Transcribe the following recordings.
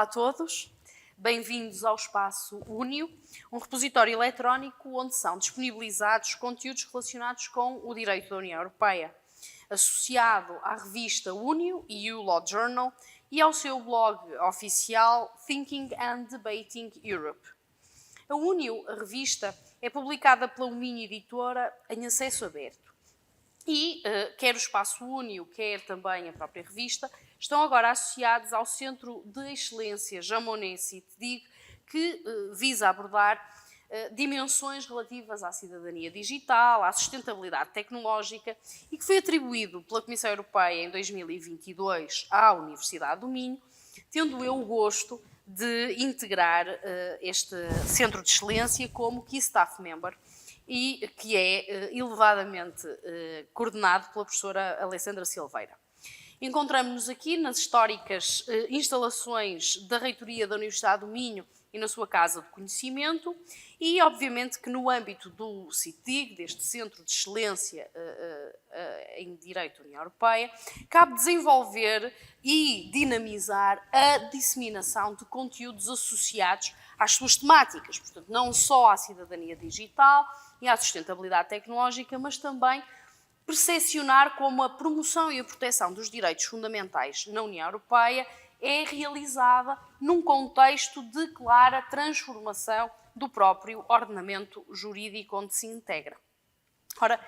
a todos, bem-vindos ao Espaço Únio, um repositório eletrónico onde são disponibilizados conteúdos relacionados com o direito da União Europeia, associado à revista Únio e EU Law Journal e ao seu blog oficial Thinking and Debating Europe. A Únio, a revista, é publicada pela Minho Editora em acesso aberto. E quer o Espaço Únio, quer também a própria revista, estão agora associados ao Centro de Excelência Jean Monnet CITDIG, que visa abordar dimensões relativas à cidadania digital, à sustentabilidade tecnológica e que foi atribuído pela Comissão Europeia em 2022 à Universidade do Minho, tendo eu o gosto de integrar este Centro de Excelência como Key Staff Member, e que é elevadamente coordenado pela professora Alessandra Silveira. Encontramos-nos aqui nas históricas instalações da Reitoria da Universidade do Minho e na sua Casa de Conhecimento e, obviamente, que no âmbito do CITDIG, deste Centro de Excelência em Direito da União Europeia, cabe desenvolver e dinamizar a disseminação de conteúdos associados às suas temáticas, portanto, não só à cidadania digital e à sustentabilidade tecnológica, mas também percepcionar como a promoção e a proteção dos direitos fundamentais na União Europeia é realizada num contexto de clara transformação do próprio ordenamento jurídico onde se integra. Ora,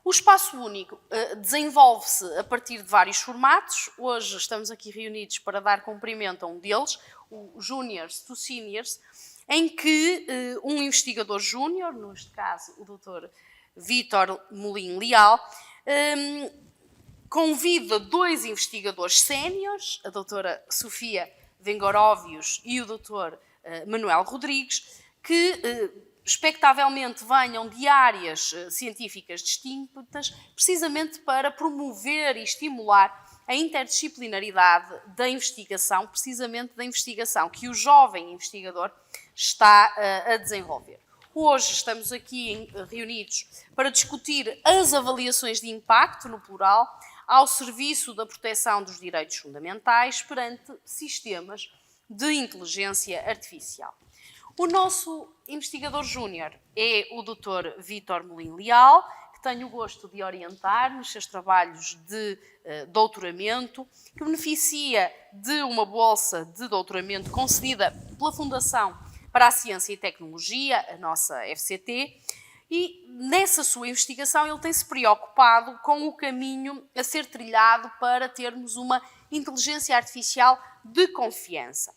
o Espaço Único desenvolve-se a partir de vários formatos. Hoje estamos aqui reunidos para dar cumprimento a um deles, o Juniors to Seniors, em que um investigador júnior, neste caso o Dr. Vítor Molim Leal, convida dois investigadores séniores, a doutora Sofia Vengoróvios e o Dr. Manuel Rodrigues, que expectavelmente venham de áreas científicas distintas, precisamente para promover e estimular a interdisciplinaridade da investigação, precisamente da investigação que o jovem investigador está a desenvolver. Hoje estamos aqui reunidos para discutir as avaliações de impacto, no plural, ao serviço da proteção dos direitos fundamentais perante sistemas de inteligência artificial. O nosso investigador júnior é o Dr. Vítor Molim Leal, que tenho o gosto de orientar nos seus trabalhos de doutoramento, que beneficia de uma bolsa de doutoramento concedida pela Fundação para a Ciência e Tecnologia, a nossa FCT, e nessa sua investigação ele tem-se preocupado com o caminho a ser trilhado para termos uma inteligência artificial de confiança,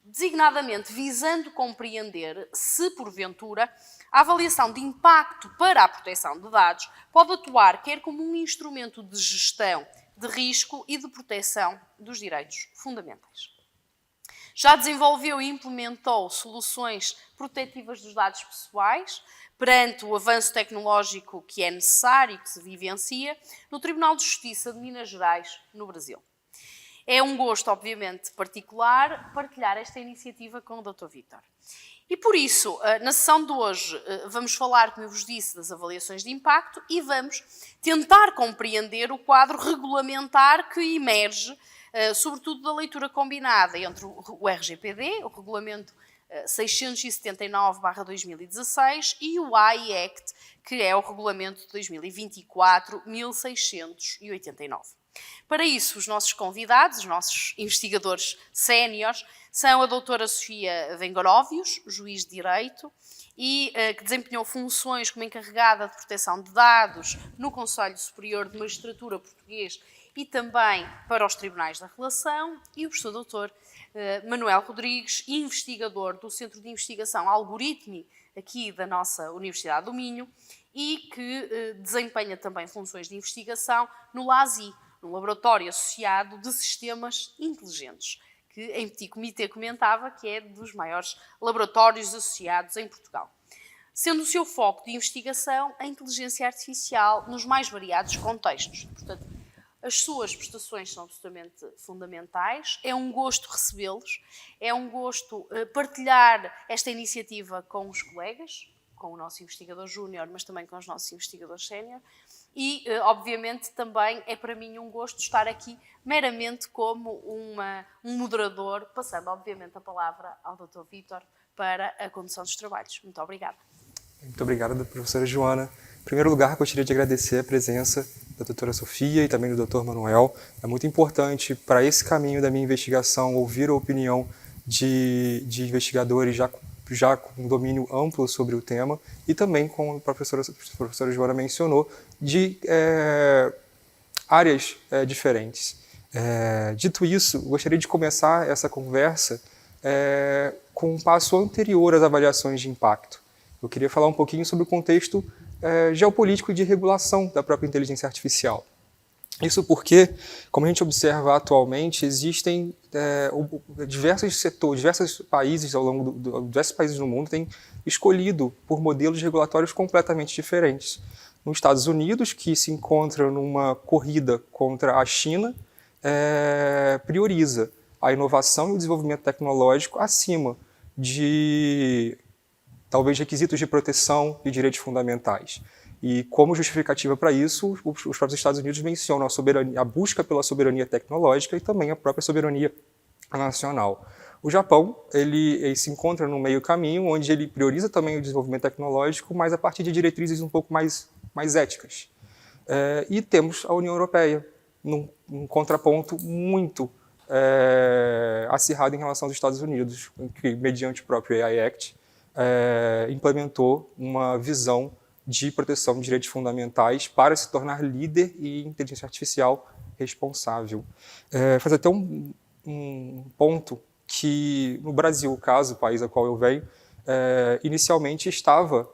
designadamente visando compreender se, porventura, a avaliação de impacto para a proteção de dados pode atuar quer como um instrumento de gestão de risco e de proteção dos direitos fundamentais. Já desenvolveu e implementou soluções protetivas dos dados pessoais perante o avanço tecnológico que é necessário e que se vivencia no Tribunal de Justiça de Minas Gerais, no Brasil. É um gosto, obviamente, particular partilhar esta iniciativa com o Dr. Vítor. E por isso, na sessão de hoje, vamos falar, como eu vos disse, das avaliações de impacto e vamos tentar compreender o quadro regulamentar que emerge, sobretudo da leitura combinada entre o RGPD, o Regulamento 679/2016, e o AI Act, que é o Regulamento de 2024-1689. Para isso, os nossos convidados, os nossos investigadores séniores, são a doutora Sofia Vengoróvios, juiz de Direito, e que desempenhou funções como encarregada de proteção de dados no Conselho Superior de Magistratura Português e também para os Tribunais da Relação, e o professor doutor Manuel Rodrigues, investigador do Centro de Investigação Algoritmi, aqui da nossa Universidade do Minho, e que desempenha também funções de investigação no LASI, no Laboratório Associado de Sistemas Inteligentes, que em petit comité comentava que é dos maiores laboratórios associados em Portugal, sendo o seu foco de investigação a inteligência artificial nos mais variados contextos. Portanto, as suas prestações são absolutamente fundamentais, é um gosto recebê-los, é um gosto partilhar esta iniciativa com os colegas, com o nosso investigador júnior, mas também com os nossos investigadores sénior. E, obviamente, também é para mim um gosto estar aqui meramente como um moderador, passando, obviamente, a palavra ao Dr. Vítor para a condução dos trabalhos. Muito obrigada. Muito obrigado, professora Joana. Em primeiro lugar, gostaria de agradecer a presença da doutora Sofia e também do doutor Manuel. É muito importante para esse caminho da minha investigação ouvir a opinião de investigadores já com domínio amplo sobre o tema e também, como a professora Joana mencionou, de áreas diferentes. Dito isso, gostaria de começar essa conversa com um passo anterior às avaliações de impacto. Eu queria falar um pouquinho sobre o contexto geopolítico e de regulação da própria inteligência artificial. Isso porque, como a gente observa atualmente, existem diversos setores, diversos países diversos países no mundo têm escolhido por modelos regulatórios completamente diferentes. Nos Estados Unidos, que se encontra numa corrida contra a China, prioriza a inovação e o desenvolvimento tecnológico acima de talvez requisitos de proteção e direitos fundamentais. E como justificativa para isso, os próprios Estados Unidos mencionam a busca pela soberania tecnológica e também a própria soberania nacional. O Japão, ele se encontra no meio caminho, onde ele prioriza também o desenvolvimento tecnológico, mas a partir de diretrizes um pouco mais éticas. E temos a União Europeia, num contraponto muito acirrado em relação aos Estados Unidos, que, mediante o próprio AI Act, implementou uma visão de proteção de direitos fundamentais para se tornar líder em inteligência artificial responsável. Faz até um ponto que, no Brasil, o caso, o país ao qual eu venho, inicialmente estava,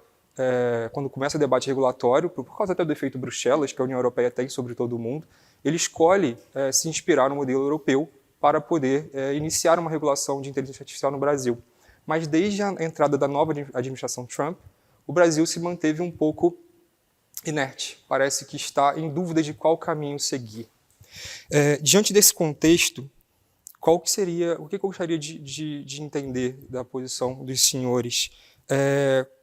quando começa o debate regulatório, por causa até do efeito Bruxelas, que a União Europeia tem sobre todo o mundo, ele escolhe se inspirar no modelo europeu para poder iniciar uma regulação de inteligência artificial no Brasil. Mas desde a entrada da nova administração Trump, o Brasil se manteve um pouco inerte. Parece que está em dúvida de qual caminho seguir. Diante desse contexto, o que eu gostaria de entender da posição dos senhores?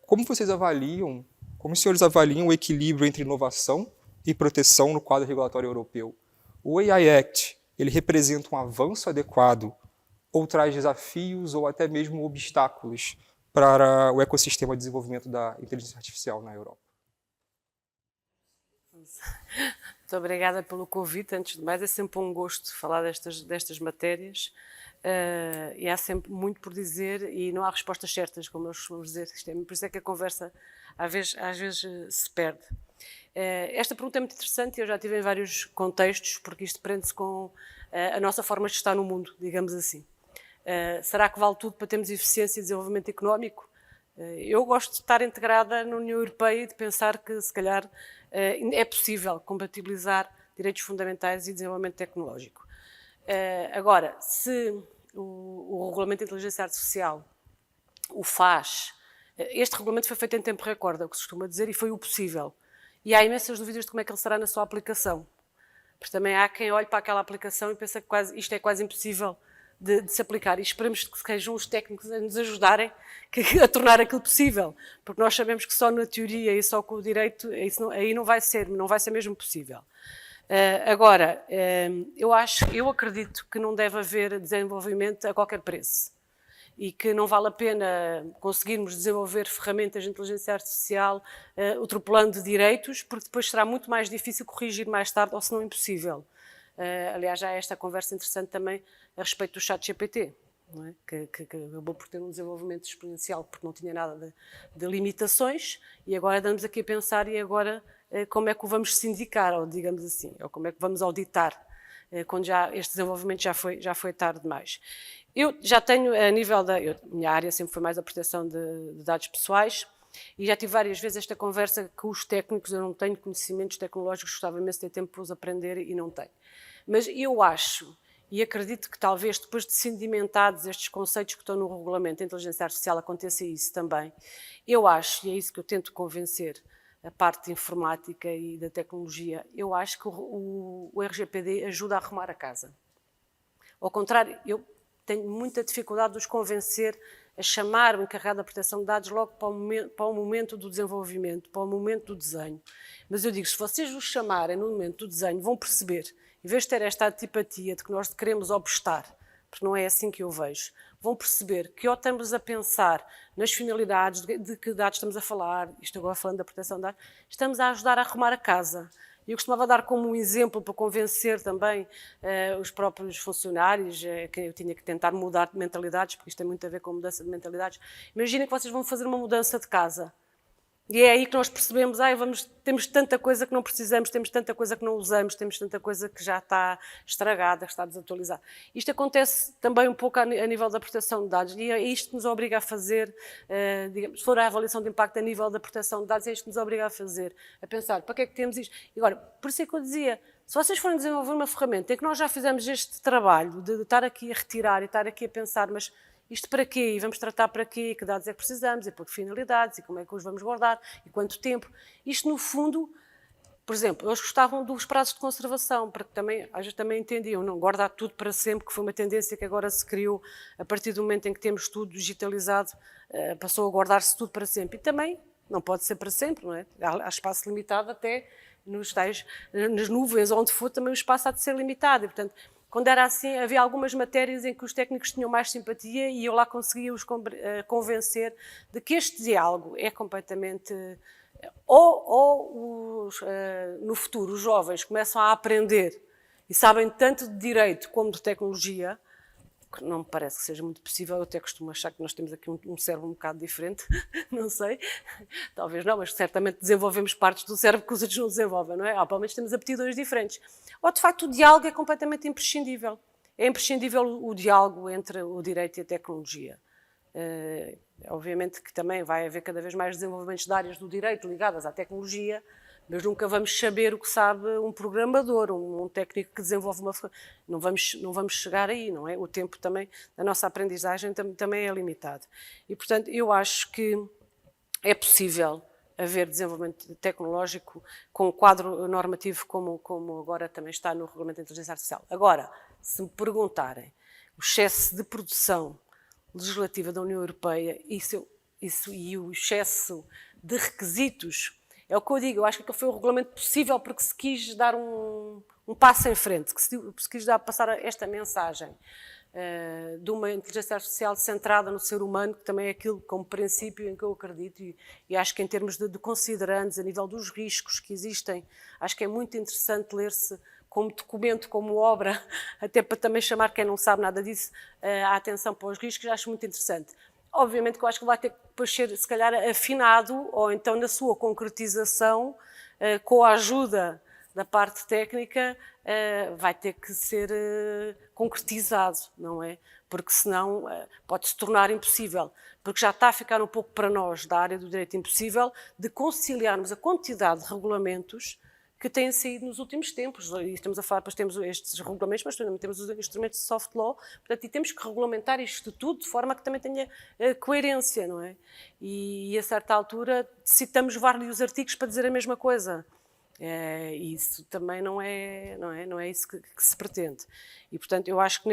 Como os senhores avaliam o equilíbrio entre inovação e proteção no quadro regulatório europeu? O AI Act, ele representa um avanço adequado ou traz desafios ou até mesmo obstáculos para o ecossistema de desenvolvimento da inteligência artificial na Europa? Muito obrigada pelo convite. Antes de mais, é sempre um gosto falar destas matérias e há sempre muito por dizer e não há respostas certas, como nós costumamos dizer. Por isso é que a conversa às vezes se perde. Esta pergunta é muito interessante e eu já tive em vários contextos, porque isto prende-se com a nossa forma de estar no mundo, digamos assim. Será que vale tudo para termos eficiência e desenvolvimento económico? Eu gosto de estar integrada na União Europeia e de pensar que, se calhar, é possível compatibilizar direitos fundamentais e desenvolvimento tecnológico. Agora, se o Regulamento de Inteligência Artificial o faz, este regulamento foi feito em tempo recorde, é o que se costuma dizer, e foi o possível. E há imensas dúvidas de como é que ele será na sua aplicação. Porque também há quem olhe para aquela aplicação e pensa que isto é quase impossível de se aplicar, e esperemos que sejam os técnicos a nos ajudarem a tornar aquilo possível, porque nós sabemos que só na teoria e só com o direito aí não vai ser mesmo possível. Agora, eu acredito que não deve haver desenvolvimento a qualquer preço e que não vale a pena conseguirmos desenvolver ferramentas de inteligência artificial atropelando direitos, porque depois será muito mais difícil corrigir mais tarde, ou se não impossível. Aliás, já há esta conversa interessante também a respeito do ChatGPT, não é? que acabou por ter um desenvolvimento exponencial porque não tinha nada de limitações, e agora andamos aqui a pensar e agora como é que o vamos sindicar, ou digamos assim, ou como é que vamos auditar, quando já este desenvolvimento já foi tarde demais. Eu já tenho, a nível minha área sempre foi mais a proteção de dados pessoais, e já tive várias vezes esta conversa com os técnicos. Eu não tenho conhecimentos tecnológicos, gostava imenso de ter tempo para os aprender e não tenho. Mas eu acho e acredito que talvez depois de sedimentados estes conceitos que estão no regulamento da inteligência artificial aconteça isso também. Eu acho, e é isso que eu tento convencer a parte de informática e da tecnologia, eu acho que o RGPD ajuda a arrumar a casa. Ao contrário, eu tenho muita dificuldade de os convencer a chamar o encarregado da proteção de dados logo para o momento do desenvolvimento, para o momento do desenho. Mas eu digo, se vocês os chamarem no momento do desenho, vão perceber, em vez de ter esta antipatia de que nós queremos obstar, porque não é assim que eu vejo, vão perceber que ou estamos a pensar nas finalidades, de que dados estamos a falar, isto agora falando da proteção de dados, estamos a ajudar a arrumar a casa. Eu costumava dar como um exemplo para convencer também os próprios funcionários, que eu tinha que tentar mudar de mentalidades, porque isto tem muito a ver com mudança de mentalidades. Imaginem que vocês vão fazer uma mudança de casa. E é aí que nós percebemos, temos tanta coisa que não precisamos, temos tanta coisa que não usamos, temos tanta coisa que já está estragada, que está desatualizada. Isto acontece também um pouco a nível da proteção de dados e é isto que nos obriga a fazer, digamos, se for a avaliação de impacto a nível da proteção de dados, é isto que nos obriga a fazer, a pensar, para que é que temos isto? E agora, por isso é que eu dizia, se vocês forem desenvolver uma ferramenta em que nós já fizemos este trabalho de estar aqui a retirar e estar aqui a pensar, mas isto para quê? E vamos tratar para quê? Que dados é que precisamos? E por que finalidades? E como é que os vamos guardar? E quanto tempo? Isto, no fundo, por exemplo, eles gostavam dos prazos de conservação, porque também, às vezes também entendiam, não guardar tudo para sempre, que foi uma tendência que agora se criou a partir do momento em que temos tudo digitalizado, passou a guardar-se tudo para sempre. E também não pode ser para sempre, não é? Há espaço limitado até nas nuvens, onde for, também o espaço há de ser limitado. E, portanto, quando era assim, havia algumas matérias em que os técnicos tinham mais simpatia e eu lá conseguia os convencer de que este diálogo é completamente... no futuro, os jovens começam a aprender e sabem tanto de direito como de tecnologia, que não me parece que seja muito possível. Eu até costumo achar que nós temos aqui um cérebro um bocado diferente, não sei, talvez não, mas certamente desenvolvemos partes do cérebro que os outros não desenvolvem, não é? Pelo menos temos aptidões diferentes. Ou, de facto, o diálogo é completamente imprescindível. É imprescindível o diálogo entre o direito e a tecnologia. Obviamente que também vai haver cada vez mais desenvolvimentos de áreas do direito ligadas à tecnologia, mas nunca vamos saber o que sabe um programador, um técnico que desenvolve uma... Não vamos chegar aí, não é? O tempo também, da nossa aprendizagem também é limitado. E, portanto, eu acho que é possível haver desenvolvimento tecnológico com um quadro normativo como agora também está no Regulamento de Inteligência Artificial. Agora, se me perguntarem o excesso de produção legislativa da União Europeia e o excesso de requisitos, é o que eu digo, eu acho que aquele foi o regulamento possível porque se quis dar um passo em frente, que se quis passar esta mensagem de uma inteligência artificial centrada no ser humano, que também é aquilo como princípio em que eu acredito e acho que em termos de considerandos, a nível dos riscos que existem, acho que é muito interessante ler-se como documento, como obra, até para também chamar quem não sabe nada disso a atenção para os riscos, acho muito interessante. Obviamente que eu acho que vai ter que depois ser, se calhar, afinado, ou então na sua concretização, com a ajuda da parte técnica, vai ter que ser concretizado, não é? Porque senão pode se tornar impossível, porque já está a ficar um pouco para nós, da área do direito impossível, de conciliarmos a quantidade de regulamentos que têm saído nos últimos tempos. E estamos a falar, depois temos estes regulamentos, mas também temos os instrumentos de soft law, portanto, e temos que regulamentar isto tudo de forma que também tenha coerência, não é? E a certa altura citamos vários artigos para dizer a mesma coisa. Isso também não é isso que se pretende. E, portanto, eu acho que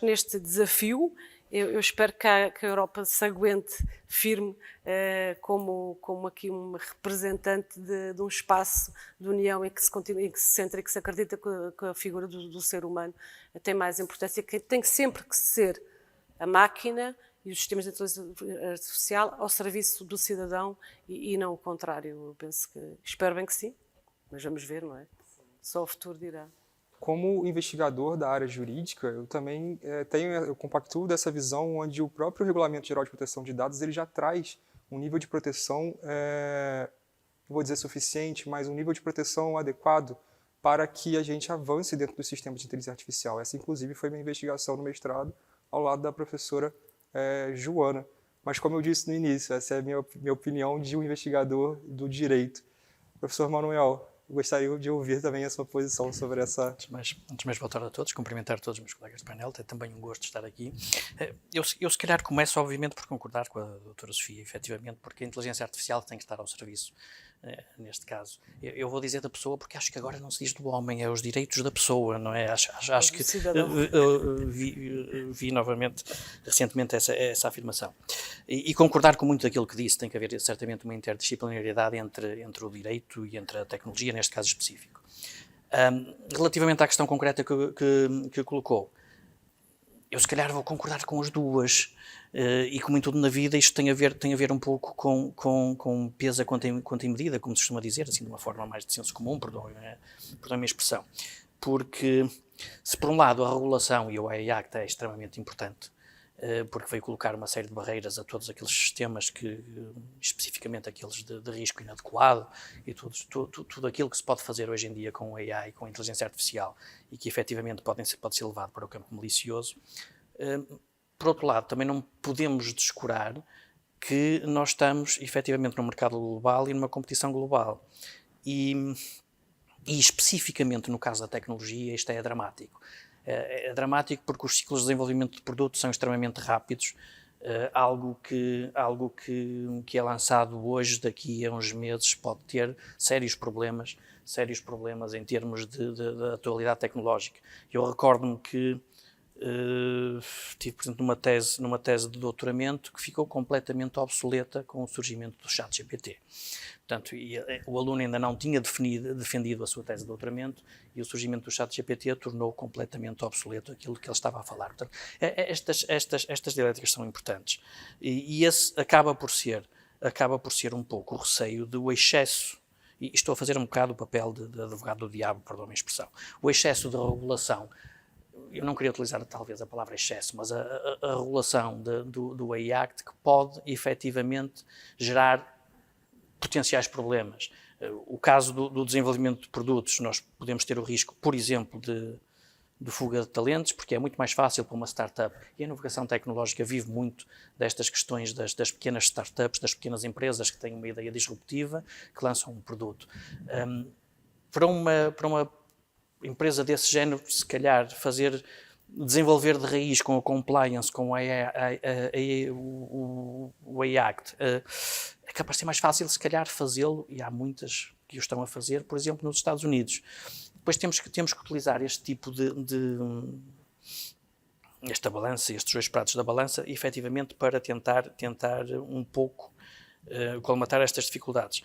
neste desafio, eu espero que a Europa se aguente firme como aqui uma representante de um espaço de união em que se centra e que se acredita que a figura do ser humano tem mais importância, que tem sempre que ser a máquina e os sistemas de inteligência artificial ao serviço do cidadão e não o contrário. Eu penso espero bem que sim, mas vamos ver, não é? Só o futuro dirá. Como investigador da área jurídica, eu também eu compactuo dessa visão onde o próprio Regulamento Geral de Proteção de Dados ele já traz um nível de proteção, não vou dizer suficiente, mas um nível de proteção adequado para que a gente avance dentro do sistema de inteligência artificial. Essa, inclusive, foi minha investigação no mestrado, ao lado da professora Joana. Mas, como eu disse no início, essa é a minha opinião de um investigador do direito. Professor Manuel, gostaria de ouvir também a sua posição sobre essa... Antes de mais boa tarde a todos, cumprimentar todos os meus colegas de painel, é também um gosto de estar aqui. Eu se calhar começo, obviamente, por concordar com a doutora Sofia, efetivamente, porque a inteligência artificial tem que estar ao serviço neste caso. Eu vou dizer da pessoa porque acho que agora não se diz do homem, é os direitos da pessoa, não é? Acho que vi novamente, recentemente, essa afirmação. E concordar com muito daquilo que disse, tem que haver certamente uma interdisciplinariedade entre o direito e entre a tecnologia, neste caso específico. Relativamente à questão concreta que colocou, eu se calhar vou concordar com as duas, e como em tudo na vida isto tem a ver um pouco com peso a conta em medida, como se costuma dizer, assim de uma forma mais de senso comum, perdoem a minha expressão, porque se por um lado a regulação e o AI Act é extremamente importante, porque veio colocar uma série de barreiras a todos aqueles sistemas que, especificamente aqueles de risco inadequado e tudo aquilo que se pode fazer hoje em dia com o AI, com a inteligência artificial e que efetivamente pode ser levado para o campo malicioso. Por outro lado, também não podemos descurar que nós estamos efetivamente num mercado global e numa competição global. E especificamente no caso da tecnologia, isto é dramático. É dramático porque os ciclos de desenvolvimento de produtos são extremamente rápidos. Algo que é lançado hoje, daqui a uns meses, pode ter sérios problemas em termos de atualidade tecnológica. Eu recordo-me que tive presente numa tese de doutoramento que ficou completamente obsoleta com o surgimento do ChatGPT. Portanto, o aluno ainda não tinha defendido a sua tese de doutoramento e o surgimento do ChatGPT tornou completamente obsoleto aquilo que ele estava a falar. Portanto, estas dialéticas são importantes e esse acaba por ser um pouco o receio do excesso, e estou a fazer um bocado o papel de advogado do diabo, perdão a expressão, o excesso de regulação. Eu não queria utilizar talvez a palavra excesso, mas a regulação do AI Act que pode efetivamente gerar potenciais problemas. O caso do desenvolvimento de produtos, nós podemos ter o risco, por exemplo, de fuga de talentos, porque é muito mais fácil para uma startup, e a inovação tecnológica vive muito destas questões das pequenas startups, das pequenas empresas que têm uma ideia disruptiva, que lançam um produto. Para uma empresa desse género, se calhar desenvolver de raiz com a compliance, com o AI Act, é capaz de ser mais fácil, se calhar, fazê-lo, e há muitas que o estão a fazer, por exemplo, nos Estados Unidos. Depois temos que utilizar este tipo esta balança, estes dois pratos da balança, efetivamente, para tentar um pouco colmatar estas dificuldades.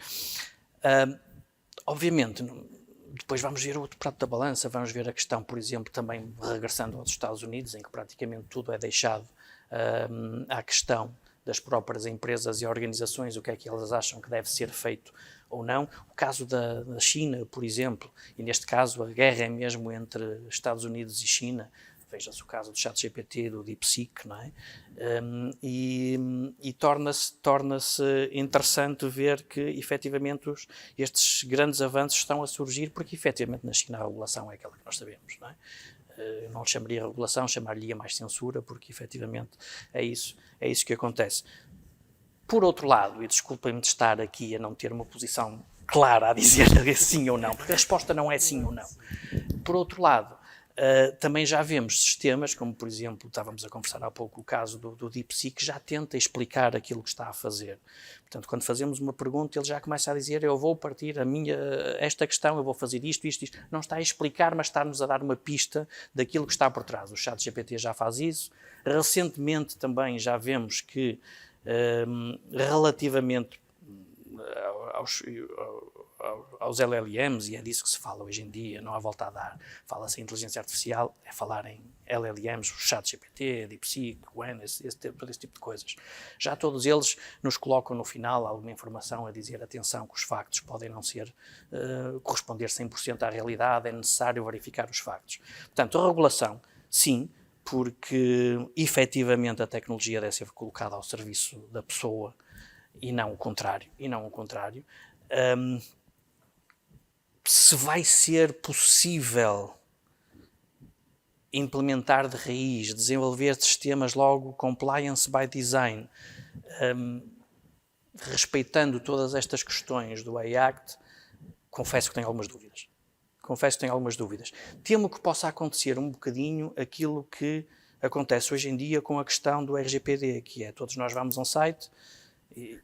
Obviamente, depois vamos ver o outro prato da balança, vamos ver a questão, por exemplo, também regressando aos Estados Unidos, em que praticamente tudo é deixado à questão das próprias empresas e organizações, o que é que elas acham que deve ser feito ou não. O caso da China, por exemplo, e neste caso a guerra é mesmo entre Estados Unidos e China, veja-se o caso do ChatGPT, do DeepSeek, não é? E torna-se interessante ver que, efetivamente, estes grandes avanços estão a surgir, porque, efetivamente, na China a regulação é aquela que nós sabemos, não é? Não lhe chamaria regulação, chamaria mais censura, porque, efetivamente, é isso que acontece. Por outro lado, e desculpem-me de estar aqui a não ter uma posição clara a dizer sim ou não, porque a resposta não é sim ou não. Por outro lado, também já vemos sistemas, como por exemplo, estávamos a conversar há pouco o caso do DeepSeek, que já tenta explicar aquilo que está a fazer. Portanto, quando fazemos uma pergunta, ele já começa a dizer, eu vou partir esta questão, eu vou fazer isto. Não está a explicar, mas está-nos a dar uma pista daquilo que está por trás. O ChatGPT já faz isso. Recentemente também já vemos que, relativamente aos LLMs, e é disso que se fala hoje em dia, não há volta a dar, fala-se em inteligência artificial, é falar em LLMs, o ChatGPT, DeepSeek, WAN, todo esse tipo de coisas. Já todos eles nos colocam no final alguma informação a dizer, atenção, que os factos podem não corresponder 100% à realidade, é necessário verificar os factos. Portanto, a regulação, sim, porque efetivamente a tecnologia deve ser colocada ao serviço da pessoa e não o contrário. Se vai ser possível implementar de raiz, desenvolver sistemas logo compliance by design, respeitando todas estas questões do AI Act, confesso que tenho algumas dúvidas. Temo que possa acontecer um bocadinho aquilo que acontece hoje em dia com a questão do RGPD, que é todos nós vamos a um site e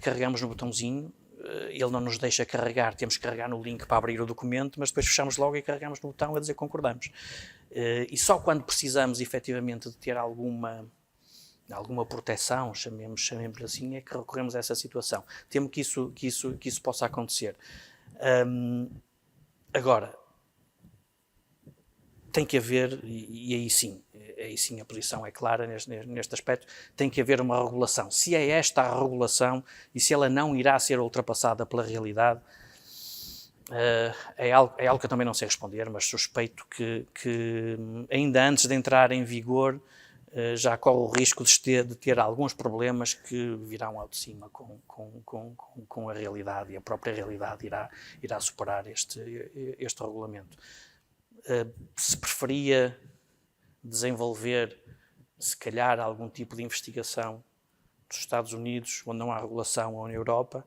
carregamos no botãozinho, ele não nos deixa carregar, temos que carregar no link para abrir o documento, mas depois fechamos logo e carregamos no botão a dizer que concordamos. E só quando precisamos efetivamente de ter alguma proteção, chamemos assim, é que recorremos a essa situação. Temo que isso possa acontecer. Agora, tem que haver, e aí sim a posição é clara neste aspecto, tem que haver uma regulação. Se é esta a regulação e se ela não irá ser ultrapassada pela realidade, é algo que eu também não sei responder, mas suspeito que ainda antes de entrar em vigor já corre o risco de ter alguns problemas que virão ao de cima com a realidade, e a própria realidade irá superar este regulamento. Se preferia desenvolver, se calhar, algum tipo de investigação dos Estados Unidos, onde não há regulação, ou na Europa,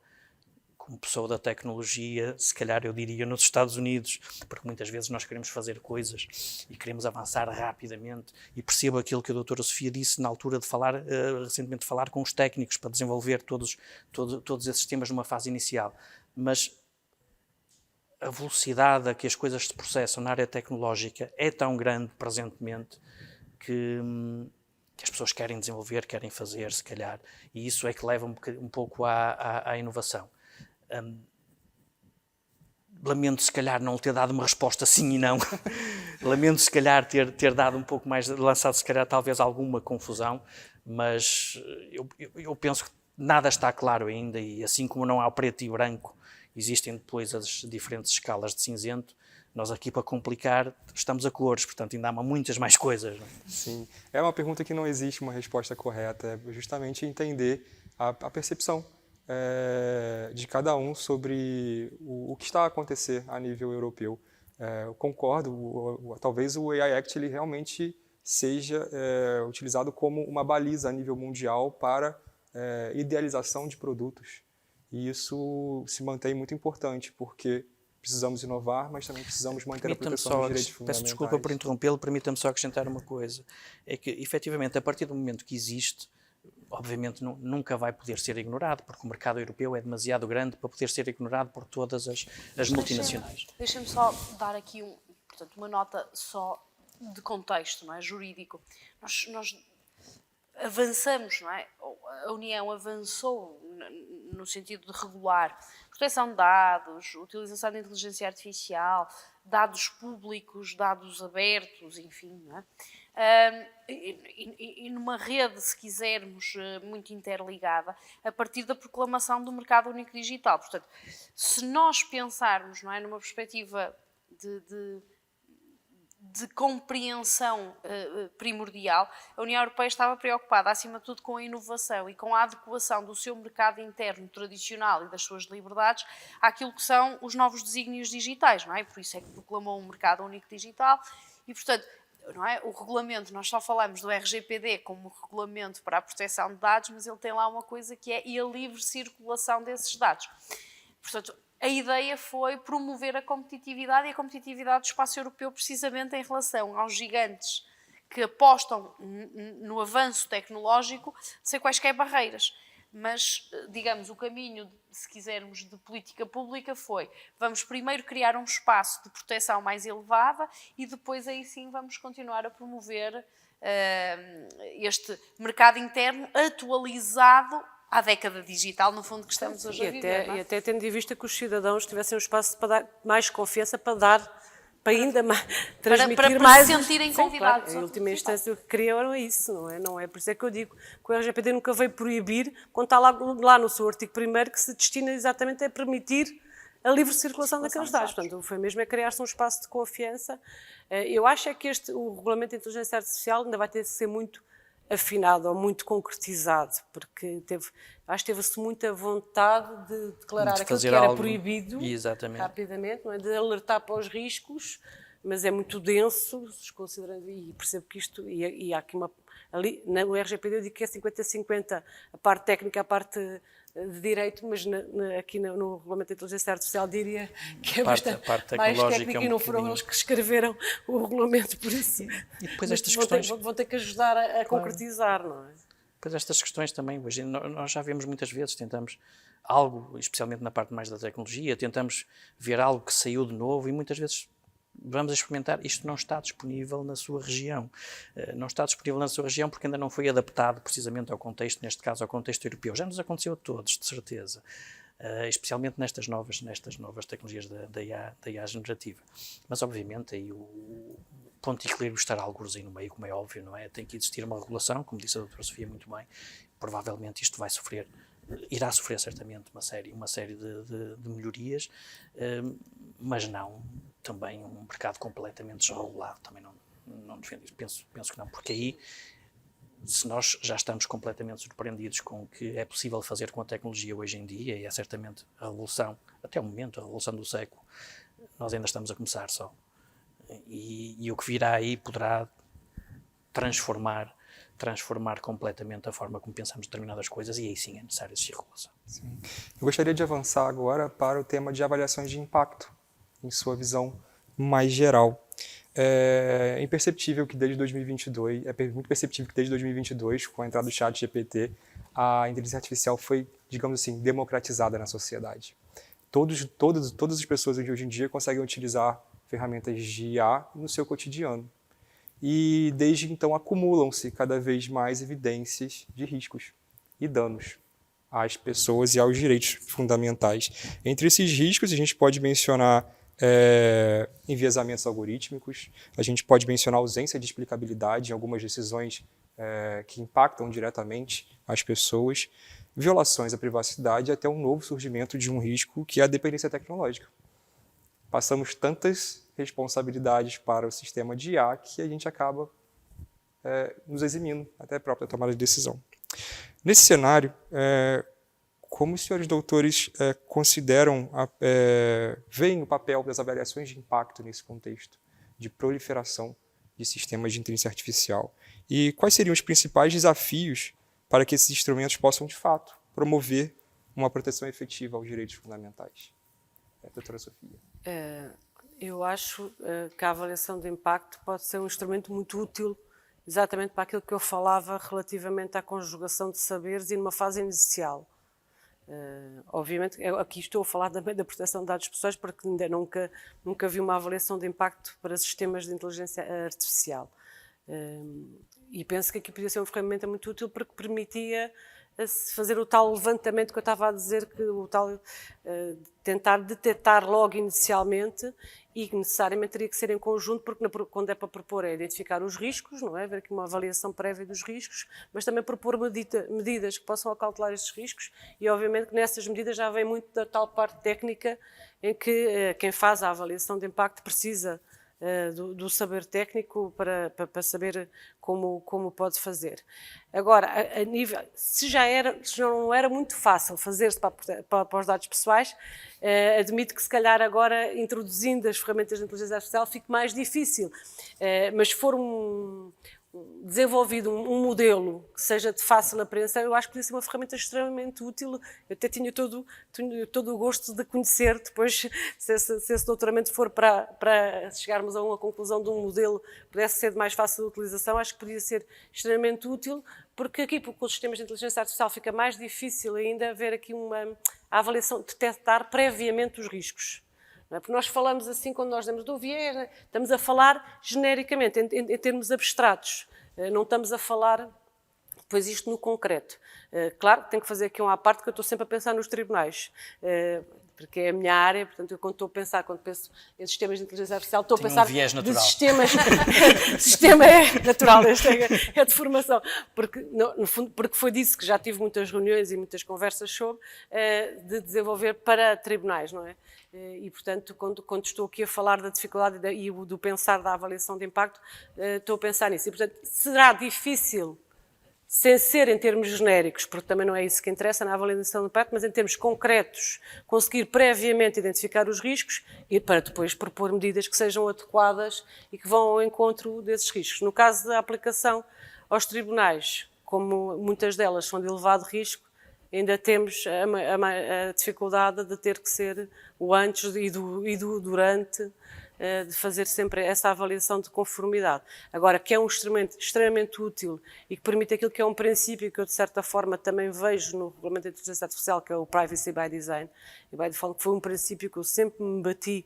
como pessoa da tecnologia, se calhar eu diria nos Estados Unidos, porque muitas vezes nós queremos fazer coisas e queremos avançar rapidamente, e percebo aquilo que a doutora Sofia disse na altura de falar, recentemente de falar com os técnicos para desenvolver todos esses temas numa fase inicial, mas a velocidade a que as coisas se processam na área tecnológica é tão grande presentemente que as pessoas querem desenvolver, querem fazer, se calhar, e isso é que leva um pouco à inovação. Lamento se calhar não ter dado uma resposta sim e não, lamento se calhar ter dado um pouco mais, lançado se calhar talvez alguma confusão, mas eu penso que nada está claro ainda, e assim como não há o preto e branco, existem depois as diferentes escalas de cinzento. Nós aqui, para complicar, estamos a cores, portanto ainda há muitas mais coisas. Não é? Sim, é uma pergunta que não existe uma resposta correta, é justamente entender a percepção de cada um sobre o que está a acontecer a nível europeu. Eu concordo, talvez o AI Act ele realmente seja utilizado como uma baliza a nível mundial para idealização de produtos. E isso se mantém muito importante, porque precisamos inovar, mas também precisamos manter a proteção dos direitos fundamentais. Peço desculpa por interrompê-lo, permita-me só acrescentar uma coisa. É que, efetivamente, a partir do momento que existe, obviamente nunca vai poder ser ignorado, porque o mercado europeu é demasiado grande para poder ser ignorado por todas as multinacionais. Deixem-me só dar aqui uma nota só de contexto, não é, jurídico. Nós avançamos, não é? A União avançou no sentido de regular proteção de dados, utilização da inteligência artificial, dados públicos, dados abertos, enfim, não é? E numa rede, se quisermos, muito interligada, a partir da proclamação do mercado único digital. Portanto, se nós pensarmos, não é, numa perspectiva de compreensão primordial, a União Europeia estava preocupada, acima de tudo, com a inovação e com a adequação do seu mercado interno tradicional e das suas liberdades àquilo que são os novos desígnios digitais, não é? Por isso é que proclamou um mercado único digital e, portanto, não é? O regulamento, nós só falamos do RGPD como regulamento para a proteção de dados, mas ele tem lá uma coisa que é a livre circulação desses dados. Portanto, a ideia foi promover a competitividade e a competitividade do espaço europeu precisamente em relação aos gigantes que apostam no avanço tecnológico sem quaisquer barreiras. Mas, digamos, o caminho, se quisermos, de política pública foi: vamos primeiro criar um espaço de proteção mais elevada e depois aí sim vamos continuar a promover este mercado interno atualizado à década digital, no fundo, que estamos hoje a viver. E até tendo em vista que os cidadãos tivessem um espaço para dar mais confiança, para ainda mais, transmitir para mais... se sentirem convidados. Claro, em última instância, o que queriam é isso, não é? Por isso é que eu digo que o RGPD nunca veio proibir, quando está lá no seu artigo 1º, que se destina exatamente a permitir a livre circulação daqueles dados. Portanto, foi mesmo criar-se um espaço de confiança. Eu acho é que o regulamento de inteligência artificial ainda vai ter de ser muito afinado ou muito concretizado, porque acho que teve-se muita vontade de declarar aquilo que era proibido rapidamente, não é? De alertar para os riscos, mas é muito denso, considerando, e percebo que isto, e há aqui ali no RGPD eu digo que é 50-50, a parte técnica, a parte de direito, mas aqui no regulamento de inteligência artificial diria que é bastante mais técnico e não foram eles que escreveram o regulamento, por isso. E depois estas questões vão ter que ajudar a concretizar, não é? Depois estas questões também, hoje nós já vemos muitas vezes, tentamos, algo, especialmente na parte mais da tecnologia, tentamos ver algo que saiu de novo e muitas vezes vamos experimentar, isto não está disponível na sua região. Não está disponível na sua região porque ainda não foi adaptado precisamente ao contexto, neste caso ao contexto europeu. Já nos aconteceu a todos, de certeza. Especialmente nestas novas tecnologias da IA generativa. Mas, obviamente, aí o ponto de equilíbrio estará algures aí no meio, como é óbvio, não é? Tem que existir uma regulação, como disse a doutora Sofia muito bem. Provavelmente isto irá sofrer certamente uma série de melhorias, mas não também um mercado completamente desregulado. Também não defendo isso. Penso que não, porque aí, se nós já estamos completamente surpreendidos com o que é possível fazer com a tecnologia hoje em dia, e é certamente a revolução, até o momento, a revolução do século, nós ainda estamos a começar só. E o que virá aí poderá transformar completamente a forma como pensamos determinadas coisas, e aí sim é necessário existir regulação. Sim. Eu gostaria de avançar agora para o tema de avaliações de impacto, em sua visão mais geral. É muito perceptível que desde 2022, com a entrada do ChatGPT, a inteligência artificial foi, digamos assim, democratizada na sociedade. Todas as pessoas de hoje em dia conseguem utilizar ferramentas de IA no seu cotidiano. E desde então acumulam-se cada vez mais evidências de riscos e danos às pessoas e aos direitos fundamentais. Entre esses riscos, a gente pode mencionar enviesamentos algorítmicos, a gente pode mencionar ausência de explicabilidade em algumas decisões que impactam diretamente as pessoas, violações à privacidade e até um novo surgimento de um risco que é a dependência tecnológica. Passamos tantas responsabilidades para o sistema de IA que a gente acaba nos eximindo até a própria tomada de decisão. Nesse cenário, como os senhores doutores veem o papel das avaliações de impacto nesse contexto de proliferação de sistemas de inteligência artificial? E quais seriam os principais desafios para que esses instrumentos possam, de fato, promover uma proteção efetiva aos direitos fundamentais? Doutora Sofia. Eu acho que a avaliação de impacto pode ser um instrumento muito útil exatamente para aquilo que eu falava relativamente à conjugação de saberes e numa fase inicial. Obviamente, aqui estou a falar também da proteção de dados pessoais, porque ainda nunca vi uma avaliação de impacto para sistemas de inteligência artificial. E penso que aqui podia ser uma ferramenta muito útil porque permitia fazer o tal levantamento que eu estava a dizer, que o tal tentar detectar logo inicialmente, e que necessariamente teria que ser em conjunto, porque quando é para propor é identificar os riscos, não é? Ver aqui uma avaliação prévia dos riscos, mas também propor medidas que possam acautelar esses riscos, e obviamente que nessas medidas já vem muito da tal parte técnica em que quem faz a avaliação de impacto precisa do saber técnico para saber como pode fazer. Agora, a nível, se não era muito fácil fazer-se para os dados pessoais, admito que se calhar agora, introduzindo as ferramentas de inteligência artificial, fique mais difícil. Mas se for desenvolvido um modelo que seja de fácil apreensão, eu acho que podia ser uma ferramenta extremamente útil. Eu até tinha todo o gosto de conhecer, depois, se esse doutoramento for para chegarmos a uma conclusão de um modelo que pudesse ser de mais fácil utilização, acho que podia ser extremamente útil, porque aqui, com os sistemas de inteligência artificial, fica mais difícil ainda ver aqui a avaliação, detectar previamente os riscos. Não é? Porque nós falamos assim, quando nós damos do Vieira, estamos a falar genericamente, em termos abstratos, não estamos a falar depois isto no concreto. Claro que tenho que fazer aqui uma à parte, que eu estou sempre a pensar nos tribunais, porque é a minha área, portanto, eu quando penso em sistemas de inteligência artificial, estou a pensar de sistemas... sistema é natural, este é de formação, porque, no fundo, porque foi disso que já tive muitas reuniões e muitas conversas sobre, de desenvolver para tribunais, não é? E, portanto, quando estou aqui a falar da dificuldade e do pensar da avaliação de impacto, estou a pensar nisso. E, portanto, será difícil, sem ser em termos genéricos, porque também não é isso que interessa na avaliação de impacto, mas em termos concretos, conseguir previamente identificar os riscos e para depois propor medidas que sejam adequadas e que vão ao encontro desses riscos. No caso da aplicação aos tribunais, como muitas delas são de elevado risco, ainda temos a dificuldade de ter que ser o antes e do durante de fazer sempre essa avaliação de conformidade. Agora, que é um instrumento extremamente útil e que permite aquilo que é um princípio que eu, de certa forma, também vejo no Regulamento de Inteligência Artificial, que é o Privacy by Design, e by Default, que foi um princípio que eu sempre me bati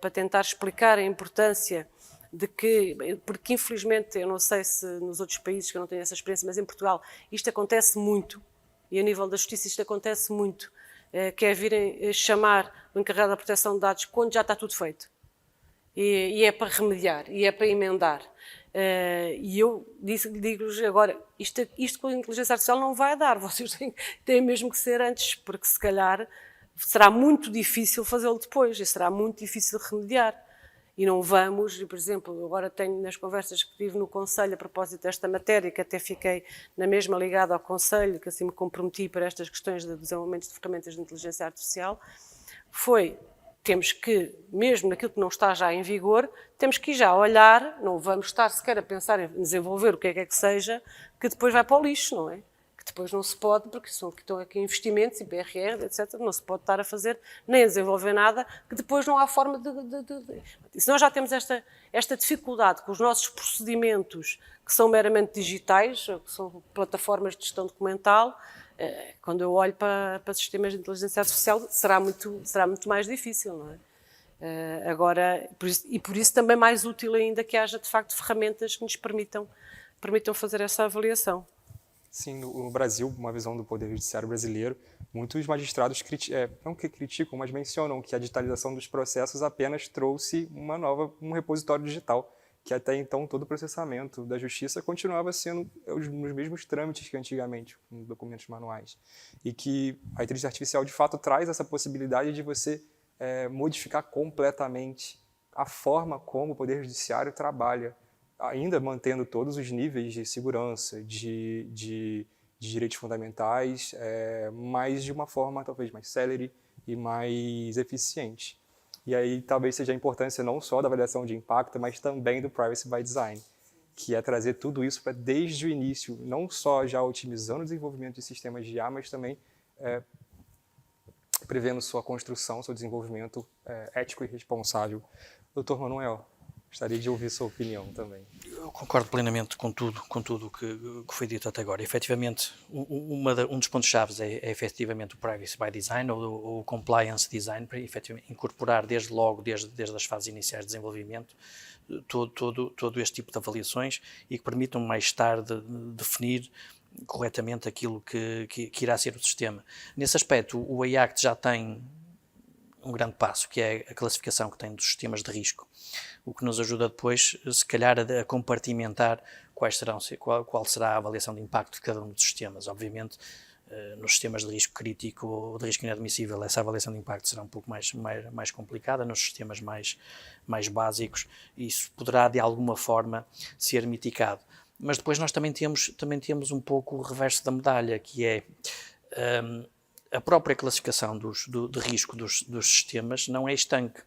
para tentar explicar a importância de que, porque infelizmente, eu não sei se nos outros países que eu não tenho essa experiência, mas em Portugal isto acontece muito, e a nível da justiça isto acontece muito, que é virem chamar o encarregado da proteção de dados quando já está tudo feito. E é para remediar, e é para emendar. E eu digo-lhes agora, isto com a inteligência artificial não vai dar, vocês têm mesmo que ser antes, porque se calhar será muito difícil fazê-lo depois, e será muito difícil remediar. E não vamos, por exemplo, agora tenho nas conversas que tive no Conselho a propósito desta matéria, que até fiquei na mesma ligada ao Conselho, que assim me comprometi para estas questões de desenvolvimento de ferramentas de inteligência artificial, temos que, mesmo naquilo que não está já em vigor, temos que ir já olhar, não vamos estar sequer a pensar em desenvolver o que é que seja, que depois vai para o lixo, não é? Que depois não se pode, porque estão aqui investimentos e PRR, etc., não se pode estar a fazer nem a desenvolver nada, que depois não há forma de... Se nós já temos esta dificuldade com os nossos procedimentos, que são meramente digitais, que são plataformas de gestão documental, quando eu olho para sistemas de inteligência artificial, será muito mais difícil, não é? Agora, por isso também mais útil ainda que haja, de facto, ferramentas que nos permitam fazer essa avaliação. Sim, no Brasil, uma visão do Poder Judiciário brasileiro, muitos magistrados não que criticam, mas mencionam que a digitalização dos processos apenas trouxe um repositório digital, que até então todo o processamento da justiça continuava sendo os mesmos trâmites que antigamente, com documentos manuais. E que a inteligência artificial, de fato, traz essa possibilidade de você modificar completamente a forma como o Poder Judiciário trabalha, ainda mantendo todos os níveis de segurança, de direitos fundamentais, mas de uma forma talvez mais célere e mais eficiente. E aí talvez seja a importância não só da avaliação de impacto, mas também do Privacy by Design, que é trazer tudo isso para desde o início, não só já otimizando o desenvolvimento de sistemas de IA, mas também prevendo sua construção, seu desenvolvimento ético e responsável. Dr. Manuel, gostaria de ouvir sua opinião também. Eu concordo plenamente com tudo que foi dito até agora. Efetivamente, um dos pontos-chave é efetivamente o Privacy by Design ou o Compliance Design, para efetivamente incorporar desde as fases iniciais de desenvolvimento, todo este tipo de avaliações e que permitam mais tarde definir corretamente aquilo que irá ser o sistema. Nesse aspecto, o AI Act já tem um grande passo, que é a classificação que tem dos sistemas de risco, o que nos ajuda depois, se calhar, a compartimentar qual será a avaliação de impacto de cada um dos sistemas. Obviamente, nos sistemas de risco crítico ou de risco inadmissível, essa avaliação de impacto será um pouco mais complicada. Nos sistemas mais básicos, isso poderá, de alguma forma, ser mitigado. Mas depois nós também temos um pouco o reverso da medalha, que é a própria classificação de risco dos sistemas não é estanque.